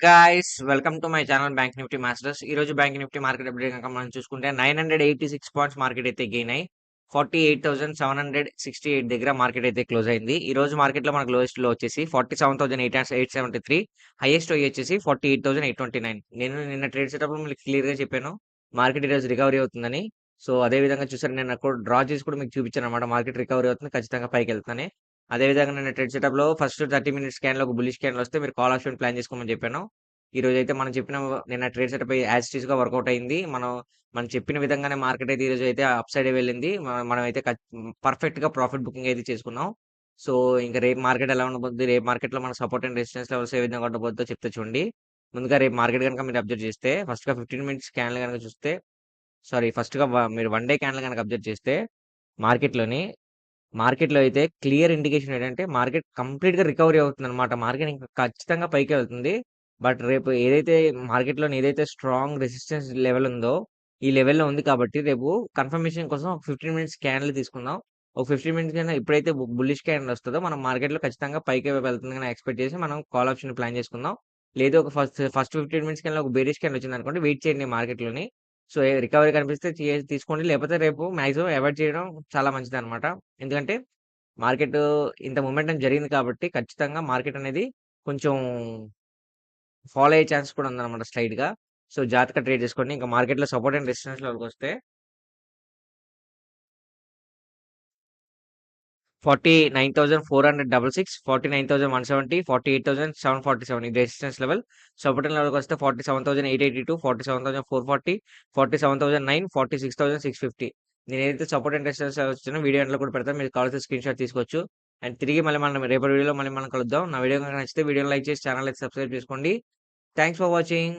Guys welcome to my channel bank Nifty masters. ఈ రోజు bank Nifty market update కనుక మనం చూసుకుంటే 986 పాయింట్స్ మార్కెట్ అయితే గెయిన్ అయ్యి 48,768 దగ్గర మార్కెట్ అయితే క్లోజ్ అయింది. ఈ రోజు మార్కెట్ లో మనకు లోయెస్ట్ లో వచ్చేసి 47,873, హైయెస్ట్ వచ్చేసి 48,829. నేను నిన్న ట్రేడ్ సెటప్ లో మీకు క్లియర్ గా చెప్పాను మార్కెట్ ఈ రోజు రికవరీ అవుతుందని. సో అదే విధంగా చూసారు, నేను కూడా డ్రా చేసి కూడా మీకు చూపించాను అనమాట. మార్కెట్ రికవరీ అవుతుంది, ఖచ్చితంగా పైకి వెళ్తానే. అదే విధంగా నేను ట్రేడ్ సెటప్ లో ఫస్ట్ 30 మినిట్స్ స్కాన్ లో ఒక బుల్లిష్ స్కాన్ వస్తే మీరు కాల్ ఆప్షన్ ప్లాన్ చేసుకోమని చెప్పాను. ఈ రోజు అయితే మనం చెప్పిన నిన్న ట్రేడ్ సెటప్ యాజ్ టీస్ గా వర్కౌట్ అయింది. మనం చెప్పిన విధంగానే మార్కెట్ అయితే ఈ రోజు అయితే అప్ సైడ్ వెళ్ళింది. మనం అయితే పర్ఫెక్ట్ గా ప్రాఫిట్ బుకింగ్ అయితే చేసుకున్నాం. సో ఇంకా రేపు మార్కెట్ ఎలా ఉండబోద్ది, రేపు మార్కెట్ లో మన సపోర్ట్ అండ్ రెసిస్టెన్స్ లెవెల్స్ ఏ విధంగా ఉండబోద్దో చెప్తే చూడండి. ముందుగా రేపు మార్కెట్ కనుక మీరు అబ్జర్వ్ చేస్తే ఫస్ట్ గా 15 మినిట్స్ క్యాన్లు కనుక చూస్తే, సారీ ఫస్ట్ గా మీరు 1 డే క్యాన్లు కనుక అబ్జర్వ్ చేస్తే మార్కెట్ లోని మార్కెట్‌లో అయితే క్లియర్ ఇండికేషన్ ఏంటంటే మార్కెట్ కంప్లీట్‌గా రికవరీ అవుతుందన్నమాట. మార్కెట్ ఇంకా ఖచ్చితంగా పైకే వెళ్తుంది. బట్ రేపు ఏదైతే మార్కెట్‌లోని ఏదైతే స్ట్రాంగ్ రెసిస్టెన్స్ లెవెల్ ఉందో, ఈ లెవెల్‌లో ఉంది కాబట్టి రేపు కన్ఫర్మేషన్ కోసం ఒక 15 మినిట్స్ క్యాండిల్ తీసుకుందాం. ఒక 15 మినిట్స్ కన్నా ఎప్పుడైతే బుల్లిష్ క్యాండిల్ వస్తదో మనం మార్కెట్‌లో ఖచ్చితంగా పైకే వెళ్తుందని ఎక్స్‌పెక్ట్ చేసి మనం కాల్ ఆప్షన్ ప్లాన్ చేసుకుందాం. లేదు ఒక ఫస్ట్ 15 మినిట్స్ కల్లా ఒక బేరిష్ క్యాండిల్ వచ్చిందనుకోండి, వెయిట్ చేయండి మార్కెట్‌లోని. సో, రికవరీ కనిపిస్తే తీసుకోండి. లేకపోతే రేపు మాక్సిమం అవాయిడ్ చేయడం చాలా మంచిదన్నమాట. ఎందుకంటే మార్కెట్ ఇంత మొమెంటం జరిగింది కాబట్టి ఖచ్చితంగా మార్కెట్ అనేది కొంచెం ఫాలో అయ్యే ఛాన్స్ కూడా ఉందన్నమాట స్లైట్‌గా. సో, జాగ్రత్తగా ట్రేడ్ చేసుకోండి. ఇంకా మార్కెట్‌లో సపోర్ట్ అండ్ రెసిస్టెన్స్ లెవెల్‌కొస్తే 49,466, 49,170, 48,747 ఇది రెసిస్టెన్స్ లెవెల్. సపోర్ట్ లెవెల్‌కొస్తే 47,882, 47,440, 47,009, 46,650. నేనైతే సపోర్ట్ అండ్ రెసిస్టెన్స్ లెవెల్స్ ఇచ్చానో వీడియో ఎండ్‌లో కూడా పెడతాను. మీరు కావాల్సిన స్క్రీన్‌షాట్ తీసుకోవచ్చు. అండ్ తిరిగి మళ్ళీ మనం రేపటి వీడియోలో మళ్ళీ మనం కలుద్దాం. నా వీడియో కనుక నచ్చితే వీడియోని లైక్ చేసి ఛానల్ అయితే సబ్స్క్రైబ్ చేసుకోండి. Thanks for watching.